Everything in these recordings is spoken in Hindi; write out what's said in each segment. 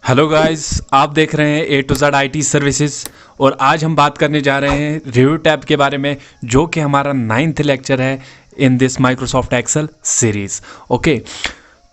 हेलो गाइस, आप देख रहे हैं ए टू जेड IT सर्विसेज। और आज हम बात करने जा रहे हैं रिव्यू टैब के बारे में, जो कि हमारा 9th लेक्चर है in this Microsoft Excel series. Okay,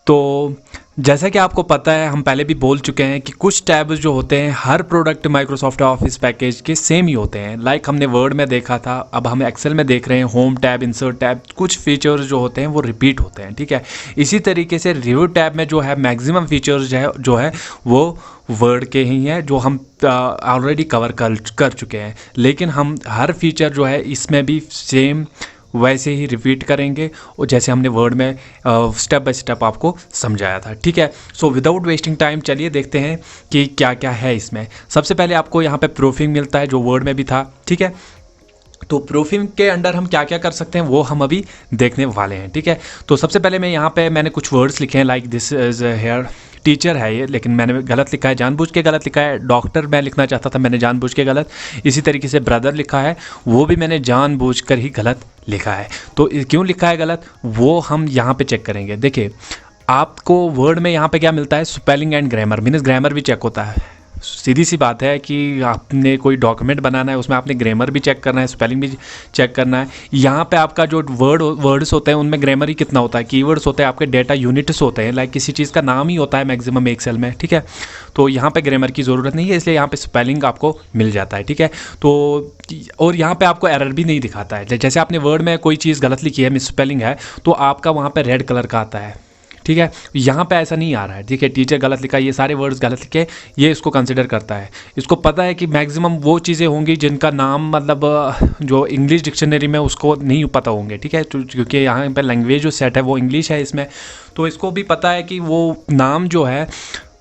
तो जैसा कि आपको पता है, हम पहले भी बोल चुके हैं कि कुछ टैब्स जो होते हैं हर प्रोडक्ट माइक्रोसॉफ्ट ऑफिस पैकेज के सेम ही होते हैं। लाइक हमने वर्ड में देखा था, अब हम एक्सेल में देख रहे हैं होम टैब, इंसर्ट टैब, कुछ फीचर्स जो होते हैं वो रिपीट होते हैं। ठीक है, इसी तरीके से रिव्यू टैब में जो है मैक्सिमम फीचर्स जो है वो वर्ड के ही हैं, जो हम ऑलरेडी कवर कर चुके हैं। लेकिन हम हर फीचर जो है इसमें भी सेम वैसे ही रिपीट करेंगे, और जैसे हमने वर्ड में स्टेप बाय स्टेप आपको समझाया था। ठीक है, सो विदाउट वेस्टिंग टाइम चलिए देखते हैं कि क्या क्या है इसमें। सबसे पहले आपको यहाँ पे प्रूफिंग मिलता है, जो वर्ड में भी था। ठीक है, तो प्रूफिंग के अंडर हम क्या क्या कर सकते हैं वो हम अभी देखने वाले हैं। ठीक है, तो सबसे पहले मैंने कुछ वर्ड्स लिखे हैं, like this is here teacher है ये, लेकिन मैंने गलत लिखा है, जानबूझ के गलत लिखा है। डॉक्टर मैं लिखना चाहता था, मैंने जानबूझ के गलत। इसी तरीके से ब्रदर लिखा है, वो भी मैंने जानबूझ कर ही गलत लिखा है। तो क्यों लिखा है गलत वो हम यहाँ पे चेक करेंगे। देखिए, आपको वर्ड में यहाँ पे क्या मिलता है, spelling and grammar, means grammar भी चेक होता है। सीधी सी बात है कि आपने कोई डॉक्यूमेंट बनाना है, उसमें आपने ग्रामर भी चेक करना है, स्पेलिंग भी चेक करना है। यहाँ पे आपका जो वर्ड्स होते हैं उनमें ग्रामर ही कितना होता है, कीवर्ड्स होते हैं, आपके डेटा यूनिट्स होते हैं, लाइक किसी चीज़ का नाम ही होता है मैक्सिमम एक सेल में। ठीक है, तो यहाँ पे ग्रामर की ज़रूरत नहीं है, इसलिए यहाँ पे स्पेलिंग आपको मिल जाता है। ठीक है, तो और यहाँ पे आपको एरर भी नहीं दिखाता है। जैसे आपने वर्ड में कोई चीज़ गलत लिखी है, मिस स्पेलिंग है, तो आपका वहाँ पे रेड कलर का आता है। ठीक है, यहाँ पे ऐसा नहीं आ रहा है। ठीक है, टीचर गलत लिखा, ये सारे वर्ड्स गलत लिखे, ये इसको कंसिडर करता है। इसको पता है कि मैक्सिमम वो चीज़ें होंगी जिनका नाम मतलब जो इंग्लिश डिक्शनरी में उसको नहीं पता होंगे। ठीक है, क्योंकि यहाँ पे लैंग्वेज जो सेट है वो इंग्लिश है इसमें, तो इसको भी पता है कि वो नाम जो है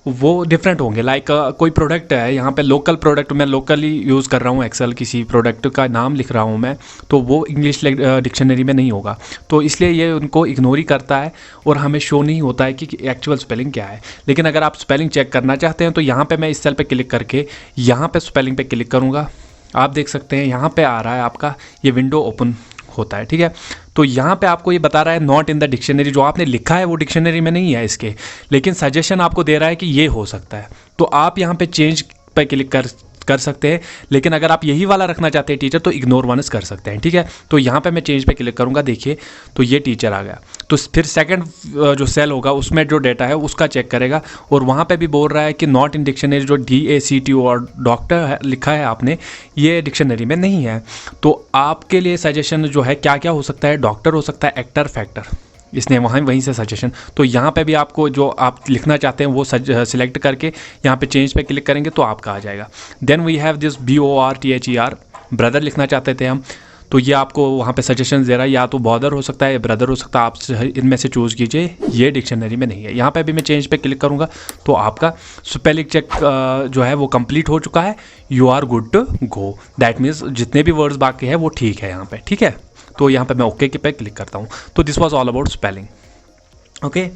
वो डिफरेंट होंगे। लाइक कोई प्रोडक्ट है, यहाँ पे लोकल प्रोडक्ट मैं लोकली यूज़ कर रहा हूँ एक्सेल, किसी प्रोडक्ट का नाम लिख रहा हूँ मैं, तो वो इंग्लिश डिक्शनरी में नहीं होगा, तो इसलिए ये उनको इग्नोर ही करता है और हमें शो नहीं होता है कि एक्चुअल स्पेलिंग क्या है। लेकिन अगर आप स्पेलिंग चेक करना चाहते हैं तो यहाँ पर मैं इस सेल पर क्लिक करके यहाँ पर स्पेलिंग पर क्लिक करूँगा। आप देख सकते हैं यहाँ पर आ रहा है आपका ये विंडो ओपन होता है। ठीक है, तो यहाँ पे आपको ये बता रहा है नॉट इन द डिक्शनरी, जो आपने लिखा है वो डिक्शनरी में नहीं है इसके, लेकिन सजेशन आपको दे रहा है कि ये हो सकता है, तो आप यहाँ पे चेंज पे क्लिक कर सकते हैं। लेकिन अगर आप यही वाला रखना चाहते हैं टीचर, तो इग्नोर वंस कर सकते हैं। ठीक है, तो यहाँ पे मैं चेंज पे क्लिक करूँगा, देखिए तो ये टीचर आ गया। तो फिर सेकंड जो सेल होगा उसमें जो डेटा है उसका चेक करेगा, और वहाँ पे भी बोल रहा है कि नॉट इन डिक्शनरी, जो DACTO और डॉक्टर लिखा है आपने, ये डिक्शनरी में नहीं है। तो आपके लिए सजेशन जो है क्या क्या हो सकता है, डॉक्टर हो सकता है, एक्टर, फैक्टर, इसने वहीं से सजेशन। तो यहाँ पे भी आपको जो आप लिखना चाहते हैं वो सिलेक्ट करके यहाँ पे चेंज पे क्लिक करेंगे तो आपका आ जाएगा। Then we have this BORTHER, brother लिखना चाहते थे हम, तो ये आपको वहाँ पे सजेशन दे रहा है, या तो बॉदर हो सकता है या ब्रदर हो सकता है, आप इनमें से चूज़ कीजिए, ये डिक्शनरी में नहीं है। यहाँ पे भी मैं चेंज पे क्लिक करूँगा तो आपका स्पेलिंग चेक जो है वो कंप्लीट हो चुका है। You are good to go, that means जितने भी वर्ड्स बाकी है वो ठीक है यहाँ पे। ठीक है, तो यहाँ पे मैं ओके के पे क्लिक करता हूँ। तो this was all about spelling. Okay,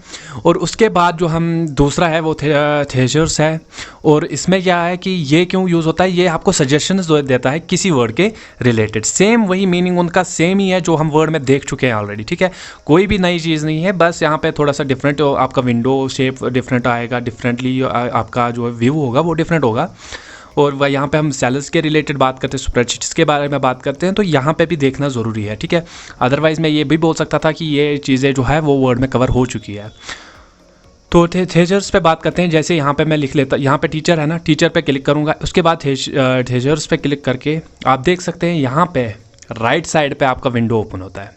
और उसके बाद जो हम दूसरा है वो थेजर्स है, और इसमें क्या है कि ये क्यों यूज़ होता है, ये आपको सजेशंस देता है किसी वर्ड के रिलेटेड। सेम वही मीनिंग उनका सेम ही है जो हम वर्ड में देख चुके हैं ऑलरेडी। ठीक है, कोई भी नई चीज़ नहीं है, बस यहाँ पे थोड़ा सा डिफरेंट आपका विंडो शेप डिफरेंट आएगा, डिफरेंटली आपका जो व्यू होगा वो डिफरेंट होगा। और वह यहाँ पे हम सेल्स के रिलेटेड बात करते हैं, स्प्रेडशीट्स के बारे में बात करते हैं, तो यहाँ पे भी देखना ज़रूरी है। ठीक है, अदरवाइज़ मैं ये भी बोल सकता था कि ये चीज़ें जो है वो वर्ड में कवर हो चुकी है। तो थेजर्स पे बात करते हैं। जैसे यहाँ पे मैं लिख लेता, यहाँ पे टीचर है ना, टीचर पे क्लिक करूँगा, उसके बाद थेजर्स पे क्लिक करके आप देख सकते हैं यहाँ पे राइट साइड पे आपका विंडो ओपन होता है।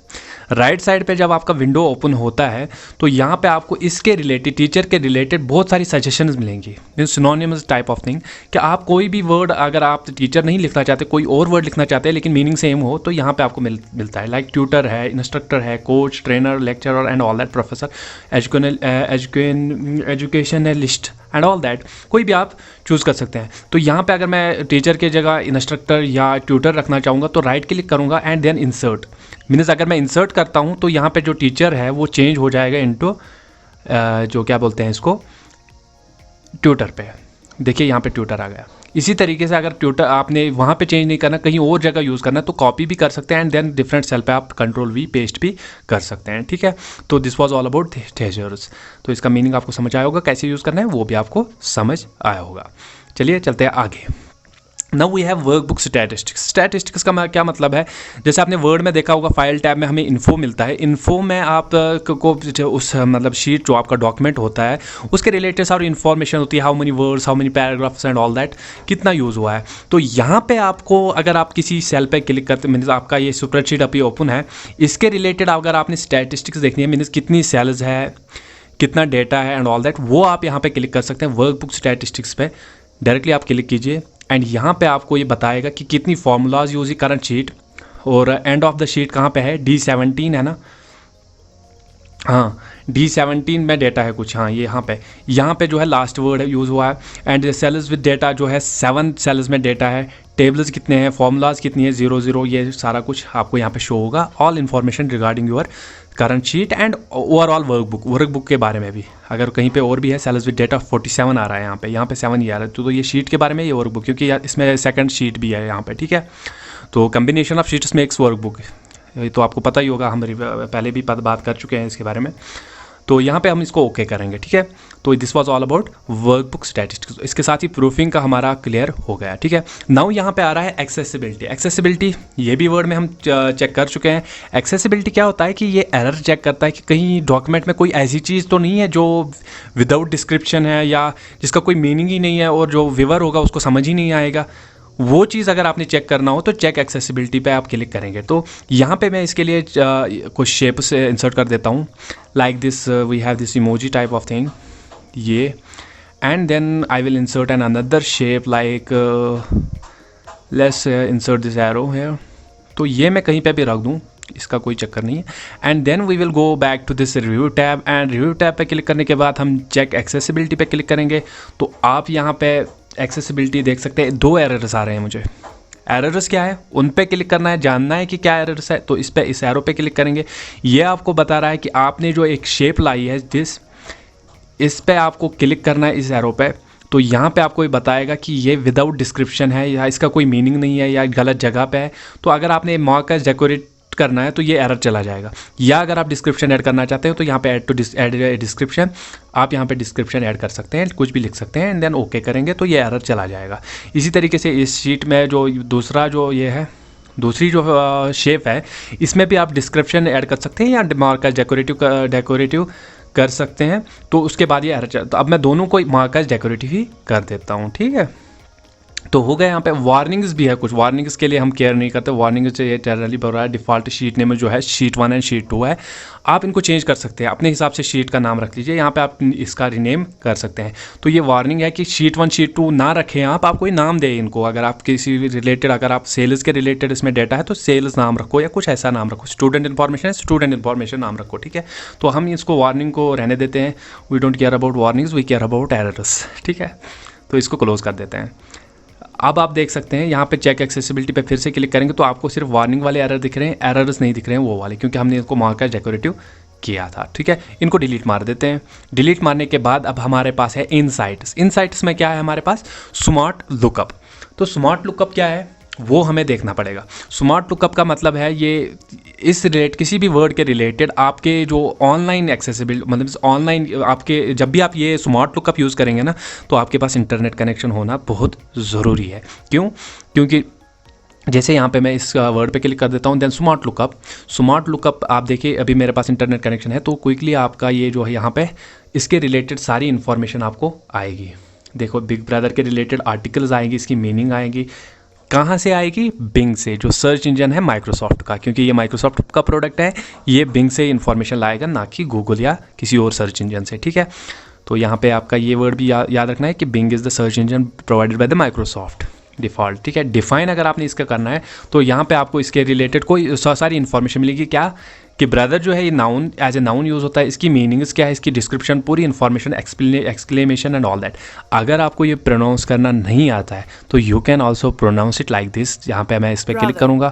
राइट साइड पे जब आपका विंडो ओपन होता है तो यहाँ पे आपको इसके रिलेटेड, टीचर के रिलेटेड बहुत सारी सजेशंस मिलेंगी, means synonymous type of thing, कि आप कोई भी वर्ड, अगर आप टीचर नहीं लिखना चाहते, कोई और वर्ड लिखना चाहते हैं लेकिन मीनिंग सेम हो, तो यहाँ पे आपको मिलता है। लाइक ट्यूटर है, इंस्ट्रक्टर है, coach, trainer, lecturer and all that, professor, educationalist and all that, कोई भी आप चूज़ कर सकते हैं। तो यहाँ पे अगर मैं टीचर की जगह इंस्ट्रक्टर या ट्यूटर रखना चाहूँगा तो राइट क्लिक करूँगा एंड देन इंसर्ट, मीन्स अगर मैं इंसर्ट करता हूँ तो यहाँ पे जो टीचर है वो चेंज हो जाएगा इनटू जो क्या बोलते हैं इसको, ट्यूटर पे। देखिए यहाँ पे ट्यूटर आ गया। इसी तरीके से अगर ट्यूटर आपने वहाँ पे चेंज नहीं करना, कहीं और जगह यूज़ करना, तो कॉपी भी कर सकते हैं एंड देन डिफरेंट सेल पे आप कंट्रोल वी पेस्ट भी कर सकते हैं, ठीक है। तो this was all about threshers. तो इसका मीनिंग आपको समझ आया होगा, कैसे यूज़ करना है वो भी आपको समझ आया होगा। चलिए चलते हैं आगे। Now we have workbook statistics. Statistics का क्या मतलब है, जैसे आपने वर्ड में देखा होगा फाइल टैब में हमें इन्फो मिलता है। इन्फो में आप को उस मतलब शीट जो आपका डॉक्यूमेंट होता है उसके रिलेटेड सारी इन्फॉर्मेशन होती है, how many words, how many paragraphs and all that, कितना यूज़ हुआ है। तो यहाँ पे आपको अगर आप किसी सेल पे क्लिक करते मीन्स आपका ये स्प्रेडशीट अभी ओपन है, इसके रिलेटेड अगर आपने स्टैटिस्टिक्स देखनी है मीन्स कितनी सेल्स है, कितना डेटा है एंड ऑल दैट, वो आप यहाँ पे क्लिक कर सकते हैं। वर्कबुक स्टैटिस्टिक्स पे डायरेक्टली आप क्लिक कीजिए एंड यहाँ पे आपको ये बताएगा कि कितनी फार्मूलाज यूज है करंट शीट, और एंड ऑफ द शीट कहाँ पे है, D17 है ना, हाँ D17 में डेटा है कुछ, हाँ ये यहाँ पे जो है लास्ट वर्ड यूज़ हुआ है। एंड सेल्स विद डेटा जो है 7 सेल्स में डेटा है। टेबल्स कितने हैं, फॉर्मूलाज कितनी है, 00, ये सारा कुछ आपको यहाँ पे शो होगा। All information regarding your current sheet and overall workbook के बारे में भी। अगर कहीं पे और भी है सेल्स विद डेटा 47 आ रहा है, यहाँ पे 7 ही आ रहा है, तो ये शीट के बारे में ये वर्कबुक, क्योंकि इसमें सेकंड शीट भी है यहाँ पे, ठीक है। तो combination of sheets makes workbook, ये तो आपको पता ही होगा, हम पहले भी बात कर चुके हैं इसके बारे में। तो यहाँ पे हम इसको ओके करेंगे, ठीक है। तो this was all about workbook statistics. इसके साथ ही प्रूफिंग का हमारा क्लियर हो गया, ठीक है। नाउ यहाँ पे आ रहा है एक्सेसिबिलिटी। एक्सेसिबिलिटी ये भी वर्ड में हम चेक कर चुके हैं। एक्सेसिबिलिटी क्या होता है कि ये एरर चेक करता है कि कहीं डॉक्यूमेंट में कोई ऐसी चीज़ तो नहीं है जो विदाउट डिस्क्रिप्शन है या जिसका कोई मीनिंग ही नहीं है और जो व्यूअर होगा उसको समझ ही नहीं आएगा। वो चीज़ अगर आपने चेक करना हो तो चेक एक्सेसिबिलिटी पे आप क्लिक करेंगे। तो यहाँ पे मैं इसके लिए कुछ शेप्स इंसर्ट कर देता हूँ, like this we have this emoji type of thing, ये, and then I will insert an another shape like let's insert this arrow है। तो ये मैं कहीं पे भी रख दूँ, इसका कोई चक्कर नहीं है। And then we will go back to this review tab, and review tab पे क्लिक करने के बाद हम चेक एक्सेसिबिलिटी पे क्लिक करेंगे। तो आप यहाँ पे एक्सेसिबिलिटी देख सकते हैं, 2 एरर्स आ रहे हैं मुझे। एरर्स क्या है, उन पे क्लिक करना है, जानना है कि क्या एरर्स है, तो इस एरो पे क्लिक करेंगे। ये आपको बता रहा है कि आपने जो एक शेप लाई है इस पे आपको क्लिक करना है, इस एरो पे। तो यहाँ पे आपको ये बताएगा कि ये विदाउट डिस्क्रिप्शन है या इसका कोई मीनिंग नहीं है या गलत जगह पे है। तो अगर आपने मार्कर्स डेकोरेट करना है तो ये एरर चला जाएगा, या अगर आप डिस्क्रिप्शन ऐड करना चाहते हो तो यहाँ पे ऐड डिस्क्रिप्शन, आप यहाँ पे डिस्क्रिप्शन ऐड कर सकते हैं, कुछ भी लिख सकते हैं एंड देन ओके करेंगे तो ये एरर चला जाएगा। इसी तरीके से इस शीट में जो दूसरा जो ये है, दूसरी जो शेप है, इसमें भी आप डिस्क्रिप्शन ऐड कर सकते हैं या मार्कर्स डेकोरेटिव कर सकते हैं। तो उसके बाद ये एरर चला, तो अब मैं दोनों को मार्कर्स डेकोरेटिव ही कर देता हूँ, ठीक है। तो हो गया। यहाँ पे वार्निंग्स भी है, कुछ वार्निंग्स के लिए हम केयर नहीं करते। वार्निंग्स ये जनरली बोल रहा है डिफ़ॉल्ट शीट नेम जो है शीट 1 एंड शीट 2 है, आप इनको चेंज कर सकते हैं अपने हिसाब से, शीट का नाम रख लीजिए। यहाँ पे आप इसका रीनेम कर सकते हैं। तो ये वार्निंग है कि शीट 1 शीट 2 ना रखें आप कोई नाम दें इनको। अगर आप किसी रिलेटेड, अगर आप सेल्स के रिलेटेड इसमें डेटा है तो सेल्स नाम रखो या कुछ ऐसा नाम रखो। स्टूडेंट इन्फॉर्मेशन है, स्टूडेंट इन्फॉर्मेशन नाम रखो, ठीक है। तो हम इसको वार्निंग को रहने देते हैं। We don't care about warnings, we care about errors, ठीक है। तो इसको क्लोज कर देते हैं। अब आप देख सकते हैं यहाँ पे चेक एक्सेसिबिलिटी पे फिर से क्लिक करेंगे तो आपको सिर्फ वार्निंग वाले एरर दिख रहे हैं, एरर्स नहीं दिख रहे हैं वो वाले, क्योंकि हमने इसको मार्कर्स डेकोरेटिव किया था, ठीक है। इनको डिलीट मार देते हैं। डिलीट मारने के बाद अब हमारे पास है इनसाइट्स। इनसाइट्स में क्या है हमारे पास, स्मार्ट लुकअप। तो स्मार्ट लुकअप क्या है वो हमें देखना पड़ेगा। स्मार्ट लुकअप का मतलब है ये किसी भी वर्ड के रिलेटेड आपके जो ऑनलाइन एक्सेसिबिलिटी, मतलब ऑनलाइन आपके जब भी आप ये स्मार्ट लुकअप यूज़ करेंगे ना तो आपके पास इंटरनेट कनेक्शन होना बहुत ज़रूरी है। क्यों? क्योंकि जैसे यहाँ पे मैं इस वर्ड पे क्लिक कर देता हूँ, देन स्मार्ट लुकअप आप देखिए अभी मेरे पास इंटरनेट कनेक्शन है तो क्विकली आपका ये जो है यहाँ पे इसके रिलेटेड सारी इन्फॉर्मेशन आपको आएगी। देखो बिग ब्रदर के रिलेटेड आर्टिकल्स आएंगी, इसकी मीनिंग आएगी। कहाँ से आएगी? बिंग से, जो सर्च इंजन है माइक्रोसॉफ्ट का, क्योंकि ये माइक्रोसॉफ्ट का प्रोडक्ट है। ये बिंग से इन्फॉर्मेशन लाएगा, ना कि गूगल या किसी और सर्च इंजन से, ठीक है। तो यहाँ पे आपका ये वर्ड भी याद रखना है कि Bing is the search engine provided by the Microsoft default, ठीक है। डिफाइन अगर आपने इसका करना है तो यहाँ पे आपको इसके रिलेटेड कोई सारी इन्फॉर्मेशन मिलेगी। क्या कि ब्रदर जो है ये noun, as a noun use होता है, इसकी मीनिंग्स क्या है, इसकी डिस्क्रिप्शन, पूरी information, exclamation and all that. अगर आपको ये प्रोनाउंस करना नहीं आता है तो you can also pronounce it like this. यहाँ पे मैं इस पर क्लिक करूँगा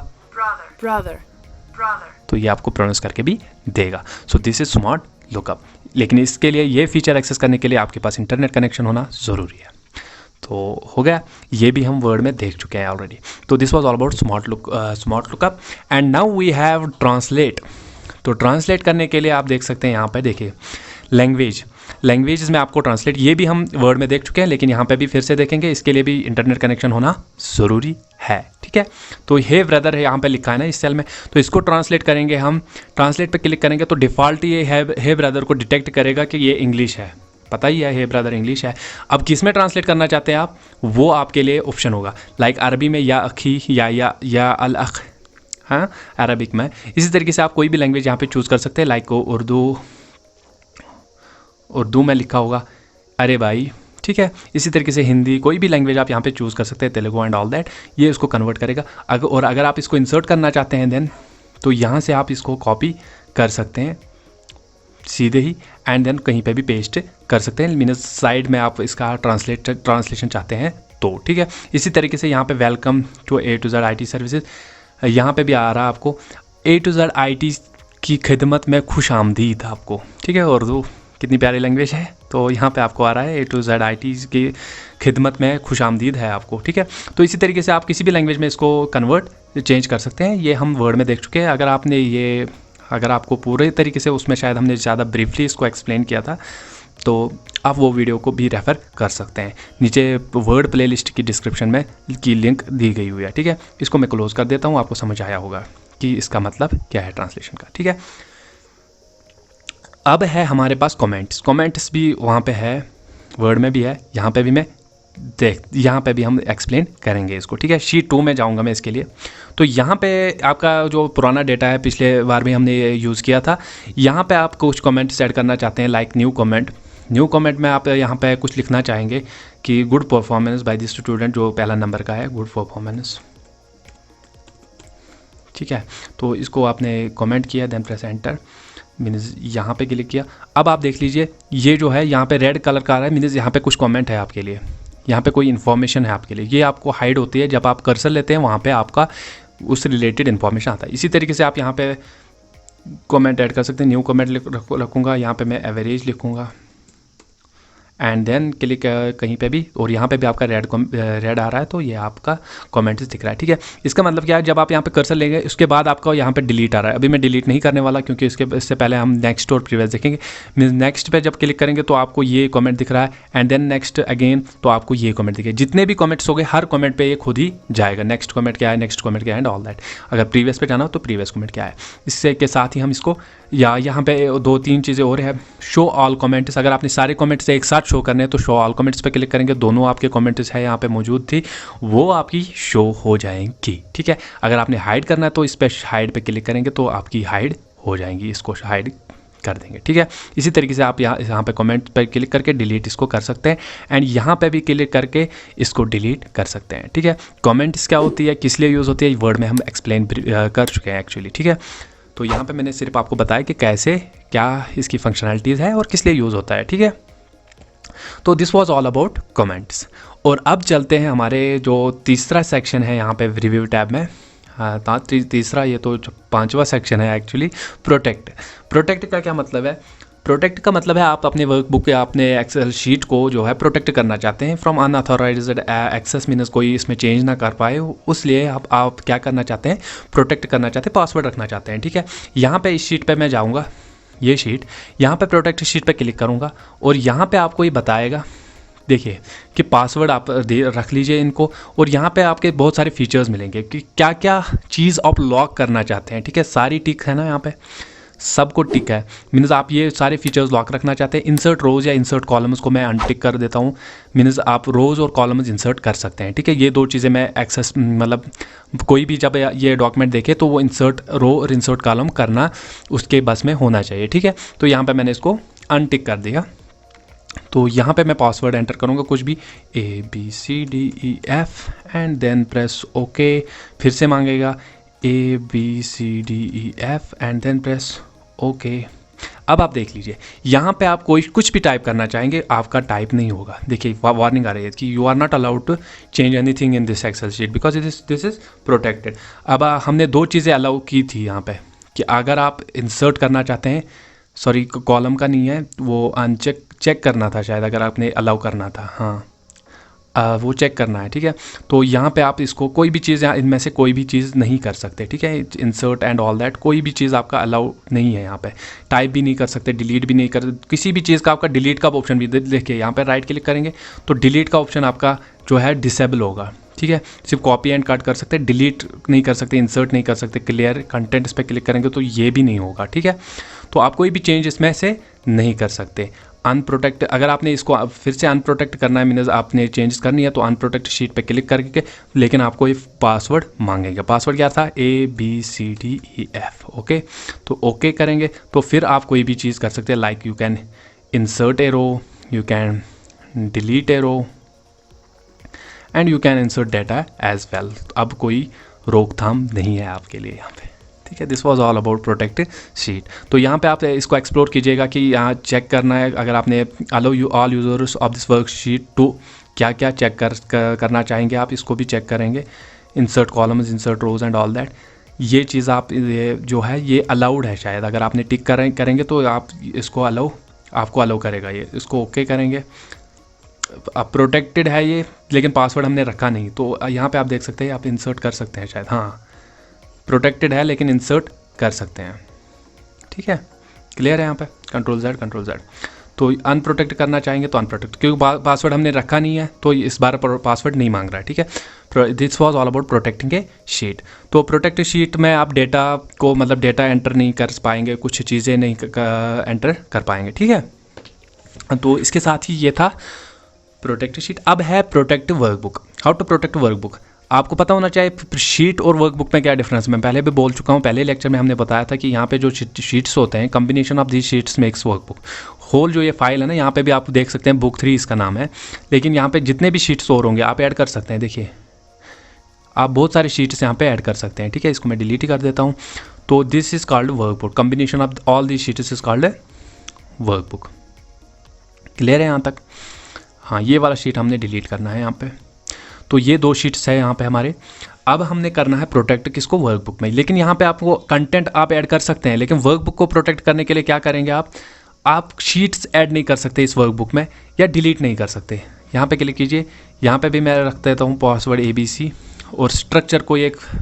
तो ये आपको प्रोनाउंस करके भी देगा। So this is smart lookup. लेकिन इसके लिए ये फीचर एक्सेस करने के लिए आपके पास इंटरनेट कनेक्शन होना ज़रूरी है। तो हो गया, ये भी हम वर्ड में देख चुके हैं ऑलरेडी। तो this was all about smart lookup and now we have translate. तो ट्रांसलेट करने के लिए आप देख सकते हैं यहाँ पे, देखिए लैंग्वेज में आपको ट्रांसलेट, ये भी हम वर्ड में देख चुके हैं, लेकिन यहाँ पे भी फिर से देखेंगे, इसके लिए भी इंटरनेट कनेक्शन होना ज़रूरी है, ठीक है। तो हे ब्रदर है यहाँ पे लिखा है ना इस सेल में, तो इसको ट्रांसलेट करेंगे हम। ट्रांसलेट पे क्लिक करेंगे तो डिफ़ॉल्ट ये हे ब्रदर को डिटेक्ट करेगा कि ये इंग्लिश है, पता ही है हे ब्रदर इंग्लिश है। अब किस में ट्रांसलेट करना चाहते हैं आप, वो आपके लिए ऑप्शन होगा, लाइक अरबी में या अखी या अल अख, हाँ अरबिक में। इसी तरीके से आप कोई भी लैंग्वेज यहाँ पे चूज़ कर सकते हैं, लाइक उर्दू में लिखा होगा अरे भाई, ठीक है। इसी तरीके से हिंदी, कोई भी लैंग्वेज आप यहाँ पे चूज़ कर सकते हैं, तेलुगु एंड ऑल दैट, ये इसको कन्वर्ट करेगा। अगर आप इसको इंसर्ट करना चाहते हैं देन, तो यहाँ से आप इसको कॉपी कर सकते हैं सीधे ही, एंड देन कहीं पे भी पेस्ट कर सकते हैं, मीन्स साइड में आप इसका ट्रांसलेशन चाहते हैं तो, ठीक है। इसी तरीके से यहाँ पे welcome to A to Z IT services, यहाँ पे भी आ रहा है आपको A to Z IT की खिदमत में खुश आमदीद आपको, ठीक है। उर्दू कितनी प्यारी लैंग्वेज है, तो यहाँ पे आपको आ रहा है A to Z IT की खिदमत में खुश आमदीद है आपको, ठीक है। तो इसी तरीके से आप किसी भी लैंग्वेज में इसको चेंज कर सकते हैं, ये हम वर्ड में देख चुके हैं। अगर आपको पूरे तरीके से, उसमें शायद हमने ज़्यादा ब्रीफली इसको एक्सप्लेन किया था, तो आप वो वीडियो को भी रेफ़र कर सकते हैं, नीचे वर्ड प्लेलिस्ट की डिस्क्रिप्शन में की लिंक दी गई हुई है, ठीक है। इसको मैं क्लोज़ कर देता हूँ, आपको समझ आया होगा कि इसका मतलब क्या है ट्रांसलेशन का, ठीक है। अब है हमारे पास कमेंट्स भी वहाँ पे है, वर्ड में भी है, यहाँ पे भी हम एक्सप्लेन करेंगे इसको, ठीक है। शीट 2 में जाऊँगा मैं इसके लिए। तो यहाँ पे आपका जो पुराना डेटा है, पिछले बार भी हमने ये यूज़ किया था, यहाँ पे आप कुछ कमेंट्स ऐड करना चाहते हैं, लाइक न्यू कमेंट में आप यहाँ पे कुछ लिखना चाहेंगे कि good performance by this student, जो पहला नंबर का है, गुड परफॉर्मेंस, ठीक है। तो इसको आपने कमेंट किया, देन प्रेस एंटर, मीन्स यहाँ पे क्लिक किया। अब आप देख लीजिए, ये जो है यहाँ पे रेड कलर का आ रहा है, मीन्स यहाँ पे कुछ कमेंट है आपके लिए, यहाँ पे कोई इन्फॉर्मेशन है आपके लिए। ये आपको हाइड होती है जब आप कर्सर लेते हैं, वहाँ पे आपका उस रिलेटेड इन्फॉर्मेशन आता है। इसी तरीके से आप यहाँ पे कमेंट ऐड कर सकते हैं। न्यू कमेंट रखूँगा, यहाँ पे मैं एवरेज लिखूँगा, एंड देन क्लिक कहीं पे भी, और यहाँ पे भी आपका रेड आ रहा है, तो ये आपका कमेंट्स दिख रहा है, ठीक है। इसका मतलब क्या है, जब आप यहाँ पे कर्सर लेंगे, उसके बाद आपका यहाँ पे डिलीट आ रहा है। अभी मैं डिलीट नहीं करने वाला, क्योंकि इससे पहले हम नेक्स्ट और प्रीवियस देखेंगे। मीन्स नेक्स्ट पे जब क्लिक करेंगे तो आपको ये कमेंट दिख रहा है, एंड देन नेक्स्ट अगेन, तो आपको ये कमेंट दिखेगा। जितने भी कमेंट्स हो गए, हर कमेंट पे ये खुद ही जाएगा, नेक्स्ट कमेंट क्या है एंड ऑल दैट। अगर प्रीवियस पे जाना हो तो प्रीवियस कमेंट क्या है। इससे के साथ ही हम इसको, या यहाँ पे 2-3 चीज़ें और है, शो ऑल कमेंट्स। अगर आपने सारे कमेंट्स एक साथ शो करने हैं तो शो ऑल कमेंट्स पे क्लिक करेंगे, दोनों आपके कमेंट्स है यहाँ पे मौजूद थी, वो आपकी शो हो जाएंगी, ठीक है। अगर आपने हाइड करना है तो इस पर हाइड पे क्लिक करेंगे तो आपकी हाइड हो जाएंगी, इसको हाइड कर देंगे, ठीक है। इसी तरीके से आप यहाँ पे कमेंट पर क्लिक करके डिलीट इसको कर सकते हैं, एंड यहाँ पे भी क्लिक करके इसको डिलीट कर सकते हैं, ठीक है। कमेंट्स क्या होती है, किस लिए यूज़ होती है, वर्ड में हम एक्सप्लेन कर चुके हैं एक्चुअली, ठीक है। तो यहाँ पे मैंने सिर्फ आपको बताया कि कैसे, क्या इसकी फंक्शनैलिटीज़ है और किस लिए यूज़ होता है, ठीक है। तो this was all about comments. और अब चलते हैं हमारे जो तीसरा सेक्शन है यहाँ पे रिव्यू टैब में, हाँ तीसरा, ये तो 5वां सेक्शन है एक्चुअली, प्रोटेक्ट का क्या मतलब है। प्रोटेक्ट का मतलब है आप अपने वर्कबुक या अपने एक्सेल शीट को जो है प्रोटेक्ट करना चाहते हैं फ्रॉम अनऑथोराइज्ड एक्सेस, मीन्स कोई इसमें चेंज ना कर पाए, उसलिए आप क्या करना चाहते हैं, प्रोटेक्ट करना चाहते हैं, पासवर्ड रखना चाहते हैं, ठीक है। यहाँ पे इस शीट पे मैं जाऊँगा, ये शीट, यहाँ पे प्रोटेक्ट शीट पे क्लिक करूँगा, और यहाँ पे आपको ये बताएगा, देखिए कि पासवर्ड आप रख लीजिए इनको, और यहाँ पे आपके बहुत सारे फीचर्स मिलेंगे कि क्या क्या चीज़ आप लॉक करना चाहते हैं, ठीक है। सारी टिक है ना, यहाँ पे सबको टिक है, मीन्स आप ये सारे फीचर्स लॉक रखना चाहते हैं। इंसर्ट रोज या इंसर्ट कॉलम्स को मैं अनटिक कर देता हूँ, मीन्स आप रोज और कॉलम्स इंसर्ट कर सकते हैं, ठीक है। ये 2 चीज़ें मैं एक्सेस, मतलब कोई भी जब ये डॉक्यूमेंट देखे तो वो इंसर्ट रो और इंसर्ट कॉलम करना उसके बस में होना चाहिए, ठीक है। तो यहाँ पर मैंने इसको अनटिक कर दिया। तो यहाँ पे मैं पासवर्ड एंटर करूँगा, कुछ भी ABCDEF, and then press okay, फिर से मांगेगा ABCDEF, and then press okay. अब आप देख लीजिए, यहाँ पे आप कुछ भी टाइप करना चाहेंगे, आपका टाइप नहीं होगा। देखिए वार्निंग आ रही है कि you are not allowed to change anything in this Excel sheet because this is protected. अब हमने 2 चीज़ें अलाउ की थी यहाँ पे, कि अगर आप इंसर्ट करना चाहते हैं, सॉरी कॉलम का नहीं है वो, चेक करना था शायद, अगर आपने अलाउ करना था, हाँ वो चेक करना है, ठीक है। तो यहाँ पे आप इसको कोई भी चीज़, यहाँ इनमें से कोई भी चीज़ नहीं कर सकते, ठीक है। इंसर्ट एंड ऑल दैट कोई भी चीज़ आपका अलाउ नहीं है यहाँ पे। टाइप भी नहीं कर सकते, डिलीट भी नहीं कर, किसी भी चीज़ का आपका डिलीट का ऑप्शन भी देखिए यहाँ पे राइट क्लिक करेंगे तो डिलीट का ऑप्शन आपका जो है डिसेबल होगा, ठीक है। सिर्फ कॉपी एंड कट कर सकते, डिलीट नहीं कर सकते, इंसर्ट नहीं कर सकते। क्लियर कंटेंट इस पर क्लिक करेंगे तो ये भी नहीं होगा, ठीक है। तो आप कोई भी चेंज इसमें से नहीं कर सकते। अनप्रोटेक्ट, अगर आपने इसको फिर से अनप्रोटेक्ट करना है, मीनस आपने चेंजेस करनी है तो अनप्रोटेक्ट शीट पे क्लिक करके, लेकिन आपको ये पासवर्ड मांगेगा। पासवर्ड क्या था? ABCDEF, okay. तो ओके करेंगे तो फिर आप कोई भी चीज़ कर सकते हैं, like you can insert a row, you can delete a row and you can insert data as well. अब कोई रोकथाम नहीं है आपके लिए यहाँ पे, ठीक है। This was all about protected sheet. तो यहाँ पे आप इसको एक्सप्लोर कीजिएगा कि यहाँ चेक करना है, अगर आपने allow you all users of this worksheet to क्या क्या चेक करना चाहेंगे आप, इसको भी चेक करेंगे। Insert columns, insert rows and all that, ये चीज़ आप ये जो है ये अलाउड है शायद। अगर आपने टिक करेंगे तो आप इसको आपको अलाउ करेगा ये। इसको ओके करेंगे। अब प्रोटेक्टेड है ये, लेकिन पासवर्ड हमने रखा नहीं, तो यहाँ पे आप देख सकते हैं, आप इंसर्ट कर सकते हैं शायद। हाँ, प्रोटेक्टेड है लेकिन इंसर्ट कर सकते हैं, ठीक है। क्लियर है यहाँ पे? Control Z। तो अनप्रोटेक्ट करना चाहेंगे तो अनप्रोटेक्ट, क्योंकि पासवर्ड हमने रखा नहीं है तो इस बार पासवर्ड नहीं मांग रहा है, ठीक है। This was all about protecting A sheet. तो प्रोटेक्ट शीट में आप डेटा को, मतलब डेटा एंटर नहीं कर पाएंगे, कुछ चीज़ें नहीं एंटर कर पाएंगे, ठीक है। तो इसके साथ ही ये था प्रोटेक्ट शीट। अब है protect workbook. How to protect workbook. आपको पता होना चाहिए शीट और वर्कबुक में क्या डिफरेंस। मैं पहले भी बोल चुका हूँ, पहले लेक्चर में हमने बताया था कि यहाँ पे जो शीट्स होते हैं, combination of the sheets makes workbook. Whole जो ये फाइल है ना, यहाँ पे भी आप देख सकते हैं बुक 3 इसका नाम है, लेकिन यहाँ पे जितने भी शीट्स और होंगे आप ऐड कर सकते हैं। देखिए आप बहुत सारे शीट्स यहाँ पे ऐड कर सकते हैं, ठीक है। इसको मैं डिलीट ही कर देता हूँ। तो this is called workbook, combination of all the sheets is called workbook. Clear है यहाँ तक? हाँ, ये वाला शीट हमने डिलीट करना है यहाँ पे। तो ये 2 शीट्स है यहाँ पे हमारे। अब हमने करना है प्रोटेक्ट किसको? वर्कबुक में। लेकिन यहाँ पे आपको कंटेंट आप ऐड कर सकते हैं, लेकिन वर्कबुक को प्रोटेक्ट करने के लिए क्या करेंगे आप शीट्स ऐड नहीं कर सकते इस वर्कबुक में, या डिलीट नहीं कर सकते। यहाँ पे क्लिक कीजिए, यहाँ पे भी मैं रख देता हूँ पासवर्ड ABC, और स्ट्रक्चर को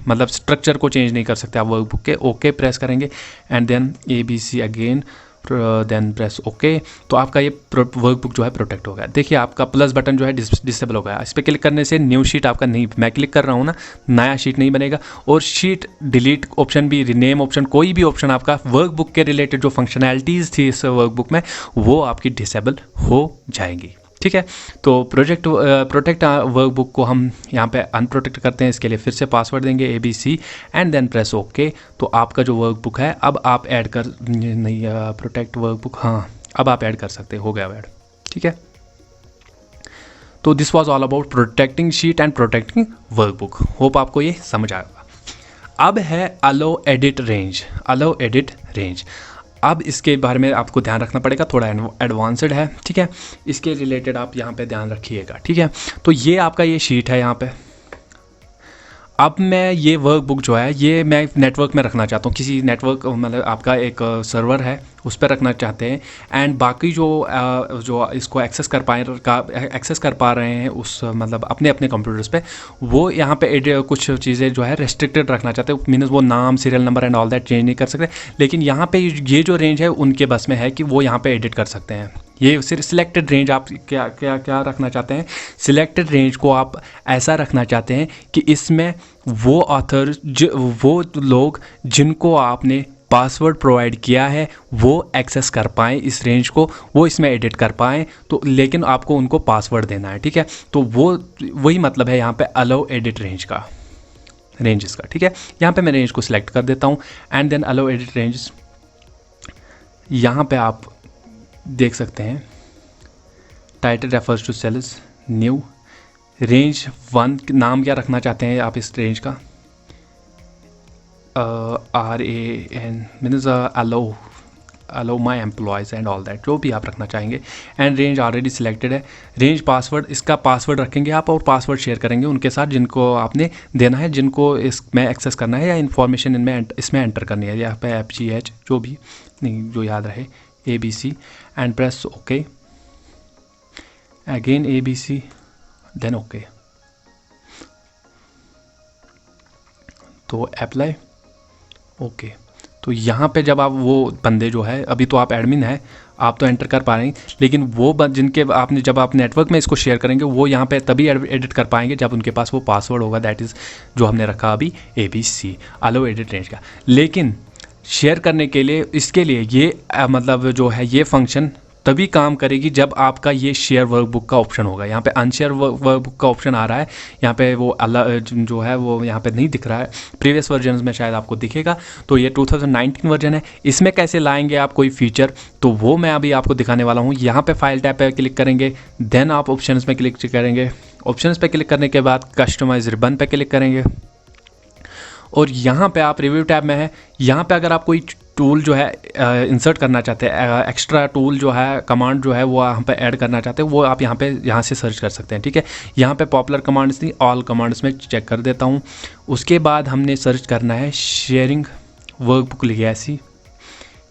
मतलब स्ट्रक्चर को चेंज नहीं कर सकते आप वर्कबुक के। ओके प्रेस करेंगे and then ABC again, then press okay. तो आपका ये वर्कबुक जो है प्रोटेक्ट हो गया। देखिए आपका प्लस बटन जो है डिसेबल हो गया। इस पर क्लिक करने से न्यू शीट आपका नहीं, मैं क्लिक कर रहा हूँ ना, नया शीट नहीं बनेगा। और शीट डिलीट ऑप्शन भी, रिनेम ऑप्शन, कोई भी ऑप्शन आपका वर्कबुक के रिलेटेड जो फंक्शनैलिटीज़ थी इस वर्कबुक में, वो आपकी डिसेबल हो जाएंगी, ठीक है। तो प्रोटेक्ट वर्कबुक को हम यहाँ पे अनप्रोटेक्ट करते हैं। इसके लिए फिर से पासवर्ड देंगे ABC and then press okay. तो आपका जो वर्कबुक है अब आप ऐड कर, नहीं प्रोटेक्ट वर्कबुक, हाँ अब आप ऐड कर सकते हो गया ऐड, ठीक है। तो this was all about protecting sheet and protecting workbook. Hope आपको ये समझ आएगा। अब है अलो एडिट रेंज। अब इसके बारे में आपको ध्यान रखना पड़ेगा, थोड़ा एडवांस्ड है, ठीक है। इसके रिलेटेड आप यहाँ पे ध्यान रखिएगा, ठीक है। तो ये आपका ये शीट है यहाँ पे। अब मैं ये वर्कबुक जो है ये मैं नेटवर्क में रखना चाहता हूँ, किसी नेटवर्क, मतलब आपका एक सर्वर है उस पर रखना चाहते हैं। एंड बाकी जो इसको एक्सेस कर पा रहे हैं उस, मतलब अपने कंप्यूटर्स पे, वो यहाँ पे कुछ चीज़ें जो है रेस्ट्रिक्टेड रखना चाहते हैं। मीन्स वो नाम, serial number and all that change नहीं कर सकते। लेकिन यहाँ पे ये जो रेंज है उनके बस में है कि वो यहाँ पे एडिट कर सकते हैं। ये सिर्फ सिलेक्टेड रेंज आप क्या रखना चाहते हैं, सिलेक्टेड रेंज को आप ऐसा रखना चाहते हैं कि इसमें वो ऑथर, वो लोग जिनको आपने पासवर्ड प्रोवाइड किया है वो एक्सेस कर पाएँ इस रेंज को, वो इसमें एडिट कर पाएँ। तो लेकिन आपको उनको पासवर्ड देना है, ठीक है। तो वही मतलब है यहाँ पे अलाउ एडिट रेंजेस का, ठीक है। यहाँ पे मैं रेंज को सिलेक्ट कर देता हूँ and then allow edit ranges. यहाँ पे आप देख सकते हैं title refers to cells, new range 1, नाम क्या रखना चाहते हैं आप इस रेंज का, RAN means allow my employees and all that, जो भी आप रखना चाहेंगे। एंड रेंज ऑलरेडी सिलेक्टेड है। रेंज पासवर्ड, इसका पासवर्ड रखेंगे आप और पासवर्ड शेयर करेंगे उनके साथ जिनको आपने देना है, जिनको इसमें एक्सेस करना है या इन्फॉर्मेशन इसमें एंटर करनी है, यहाँ पे FGH जो भी नहीं, जो याद रहे, ABC and press okay again ABC then okay. तो अप्लाई ओके। तो यहाँ पे जब आप वो बंदे जो है, अभी तो आप एडमिन है, आप तो एंटर कर पा रहे हैं, लेकिन वो जिनके आपने जब आप नेटवर्क में इसको शेयर करेंगे वो यहाँ पे तभी एडिट कर पाएंगे जब उनके पास वो पासवर्ड होगा, दैट इज़ जो हमने रखा अभी ABC अलो एडिट रेंज का। लेकिन शेयर करने के लिए इसके लिए ये मतलब जो है ये फंक्शन तभी काम करेगी जब आपका ये शेयर वर्कबुक का ऑप्शन होगा। यहाँ पे अनशेयर वर्कबुक का ऑप्शन आ रहा है, यहाँ पे वो जो है वो यहाँ पे नहीं दिख रहा है, प्रीवियस वर्जन में शायद आपको दिखेगा। तो ये 2019 वर्जन है। इसमें कैसे लाएंगे आप कोई फीचर, तो वो मैं अभी आपको दिखाने वाला हूँ। यहाँ पे फाइल टैब पे क्लिक करेंगे, देन आप ऑप्शंस में क्लिक करेंगे। ऑप्शंस पे क्लिक करने के बाद कस्टमाइज रिबन पे क्लिक करेंगे और यहाँ पे आप रिव्यू टैब में है। यहाँ पे अगर आप कोई टूल जो है इंसर्ट करना चाहते हैं, एक्स्ट्रा टूल जो है, कमांड जो है वो यहाँ पे ऐड करना चाहते हैं, वो आप यहाँ से सर्च कर सकते हैं। ठीक है, यहाँ पे पॉपुलर कमांड्स नहीं, ऑल कमांड्स में चेक कर देता हूँ। उसके बाद हमने सर्च करना है शेयरिंग वर्कबुक लेगेसी,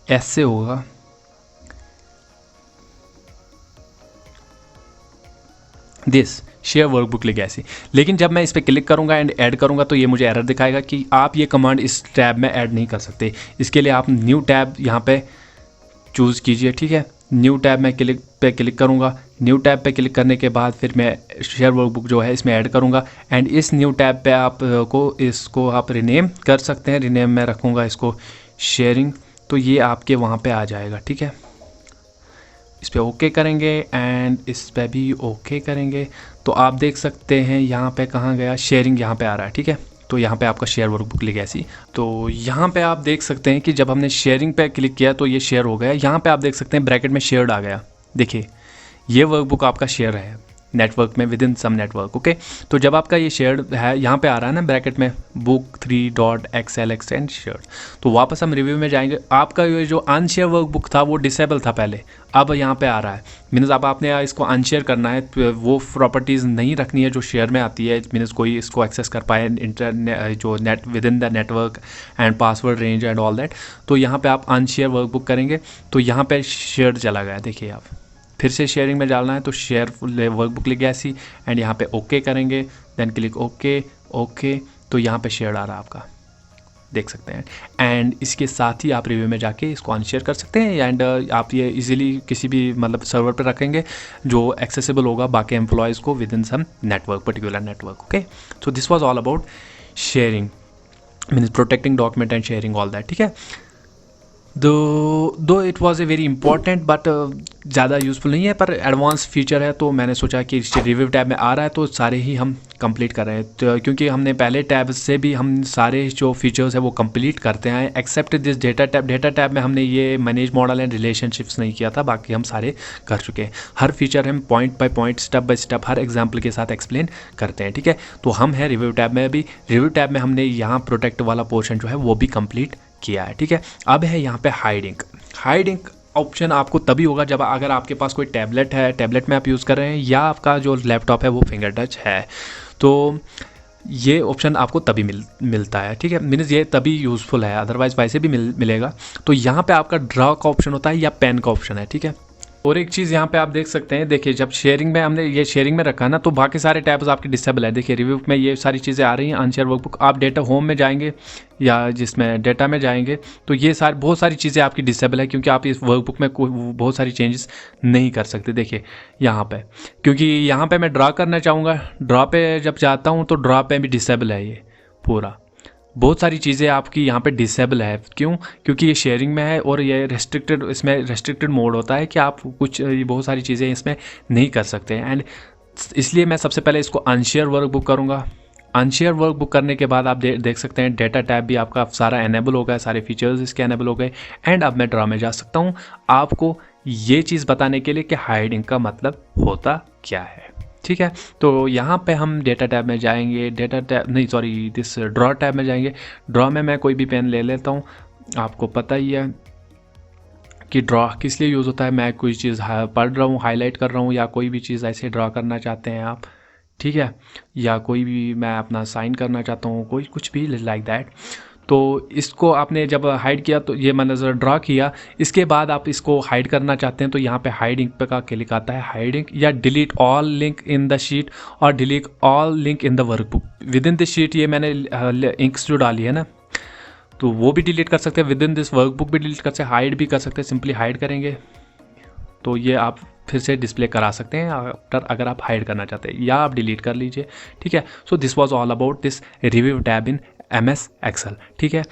ऐसे होगा। This share workbook legacy. लेकिन जब मैं इस पर क्लिक करूंगा एंड ऐड करूंगा तो ये मुझे एरर दिखाएगा कि आप ये कमांड इस टैब में ऐड नहीं कर सकते। इसके लिए आप न्यू टैब यहाँ पे चूज़ कीजिए। ठीक है, न्यू टैब में क्लिक करूँगा। न्यू टैब पे क्लिक करने के बाद फिर मैं शेयर वर्कबुक जो है इसमें ऐड करूँगा एंड इस न्यू टैब पे आप इसको आप रिनेम कर सकते हैं। रिनेम में रखूँगा इसको शेयरिंग, तो ये आपके वहाँ पे आ जाएगा। ठीक है, इस पर ओके करेंगे एंड इस पर भी ओके करेंगे तो आप देख सकते हैं यहाँ पे कहाँ गया, शेयरिंग यहाँ पे आ रहा है। ठीक है, तो यहाँ पे आपका शेयर वर्कबुक लेगेसी। तो यहाँ पे आप देख सकते हैं कि जब हमने शेयरिंग पे क्लिक किया तो ये शेयर हो गया। यहाँ पे आप देख सकते हैं ब्रैकेट में शेयर्ड आ गया। देखिए ये वर्कबुक आपका शेयर है नेटवर्क में, within some network. Okay, तो जब आपका ये शेयर्ड है, यहाँ पे आ रहा है ना ब्रैकेट में बुक 3.xlx एंड शेयर्ड। तो वापस हम रिव्यू में जाएंगे। आपका ये जो अनशेयर वर्कबुक था वो डिसेबल था पहले, अब यहाँ पे आ रहा है। मीन्स अब आपने इसको अनशेयर करना है, तो वो प्रॉपर्टीज़ नहीं रखनी है जो शेयर में आती है। मीन्स कोई इसको एक्सेस कर पाए इंटरनेट जो net with in the network and password range and all that. तो यहाँ पे आप अनशेयर वर्कबुक करेंगे तो यहाँ पे शेयर चला गया। देखिए आप फिर से शेयरिंग में डालना है तो शेयर वर्कबुक लेगेसी एंड यहाँ पे ओके करेंगे, देन क्लिक ओके। तो यहाँ पे शेयर आ रहा है आपका, देख सकते हैं। एंड इसके साथ ही आप रिव्यू में जाके इसको अनशेयर कर सकते हैं एंड आप ये इजीली किसी भी मतलब सर्वर पर रखेंगे जो एक्सेसिबल होगा बाकी एम्प्लॉयज़ को within some network, particular network. Okay, so this was all about sharing, means protecting document and sharing all that. ठीक है, though it was a very important but ज़्यादा यूज़फुल नहीं है, पर एडवांस फीचर है तो मैंने सोचा कि रिव्यू टैब में आ रहा है तो सारे ही हम कंप्लीट कर रहे हैं। तो क्योंकि हमने पहले टैब से भी हम सारे जो फीचर्स है वो कंप्लीट करते हैं, except this data tab. Data tab में हमने ये मैनेज मॉडल एंड रिलेशनशिप्स नहीं किया था, बाकी हम सारे कर चुके हैं। हर फीचर हम point by point, step by step, her example के साथ एक्सप्लेन करते हैं। ठीक है, तो हम हैं रिव्यू टैब में। अभी रिव्यू टैब में हमने यहाँ प्रोटेक्ट वाला पोर्शन जो है वो भी कंप्लीट किया है। ठीक है, अब है यहाँ पे हाइडिंग ऑप्शन आपको तभी होगा जब अगर आपके पास कोई टैबलेट है, टैबलेट में आप यूज़ कर रहे हैं, या आपका जो लैपटॉप है वो फिंगर टच है, तो ये ऑप्शन आपको तभी मिलता है। ठीक है, मीन्स ये तभी यूज़फुल है, अदरवाइज़ वैसे भी मिलेगा। तो यहाँ पे आपका ड्रॉ का ऑप्शन होता है या पेन का ऑप्शन है। ठीक है, और एक चीज़ यहाँ पे आप देख सकते हैं, देखिए जब शेयरिंग में हमने ये शेयरिंग में रखा ना तो बाकी सारे टैब्स आपके डिसेबल है। देखिए रिव्यू में ये सारी चीज़ें आ रही हैं, अनशेयर वर्कबुक। आप डेटा होम में जाएंगे या जिसमें डेटा में जाएंगे तो ये बहुत सारी चीज़ें आपकी डिसेबल है, क्योंकि आप इस वर्कबुक में बहुत सारी चेंजेस नहीं कर सकते। देखिए यहाँ पे, क्योंकि यहाँ पे मैं ड्रा करना चाहूँगा, ड्रा पे जब जाता हूँ तो ड्रा पे भी डिसेबल है ये पूरा। बहुत सारी चीज़ें आपकी यहाँ पे डिसेबल है। क्यों? क्योंकि ये शेयरिंग में है और ये रेस्ट्रिक्टेड, इसमें रेस्ट्रिक्टेड मोड होता है कि आप कुछ बहुत सारी चीज़ें इसमें नहीं कर सकते हैं। एंड इसलिए मैं सबसे पहले इसको अनशेयर वर्कबुक करूँगा। अनशेयर वर्कबुक करने के बाद आप देख सकते हैं डेटा टैब भी आपका सारा एनेबल हो गया, सारे फीचर्स इसके एनेबल हो गए। एंड अब मैं ड्रा में जा सकता हूँ आपको ये चीज़ बताने के लिए कि हाइडिंग का मतलब होता क्या है। ठीक है, तो यहाँ पे हम डेटा टैब में जाएंगे, दिस ड्रॉ टैब में जाएंगे। ड्रॉ में मैं कोई भी पेन ले लेता हूँ। आपको पता ही है कि ड्रॉ किस लिए यूज़ होता है। मैं कोई चीज़ पढ़ रहा हूँ, हाईलाइट कर रहा हूँ, या कोई भी चीज़ ऐसे ड्रॉ करना चाहते हैं आप, ठीक है, या कोई भी मैं अपना साइन करना चाहता हूँ, कोई कुछ भी लाइक दैट। तो इसको आपने जब हाइड किया तो ये मैंने ड्रा किया, इसके बाद आप इसको हाइड करना चाहते हैं तो यहाँ पे हाइड इंक पे का क्लिक आता है, हाइड इंक या delete all link in the sheet और delete all link in the workbook. Within this sheet ये मैंने इंक्स जो डाली है ना, तो वो भी डिलीट कर सकते हैं, विद इन दिस वर्कबुक भी डिलीट कर सकते हैं, हाइड भी कर सकते हैं। सिंपली हाइड करेंगे तो ये आप फिर से डिस्प्ले करा सकते हैं आफ्टर, अगर आप हाइड करना चाहते हैं, या आप डिलीट कर लीजिए। ठीक है, so this was all about this review tab in MS Excel. ठीक है,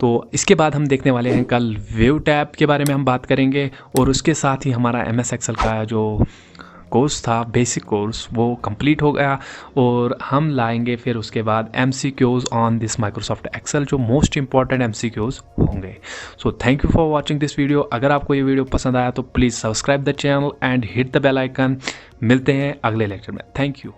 तो इसके बाद हम देखने वाले हैं कल व्यू टैब के बारे में हम बात करेंगे, और उसके साथ ही हमारा MS एक्सेल का जो कोर्स था, बेसिक कोर्स, वो कंप्लीट हो गया, और हम लाएंगे फिर उसके बाद MCQs on this Microsoft Excel, जो मोस्ट इंपॉर्टेंट MCQs होंगे। So thank you for watching this video. अगर आपको ये वीडियो पसंद आया तो please subscribe the channel and hit the bell icon. मिलते हैं अगले लेक्चर में। Thank you.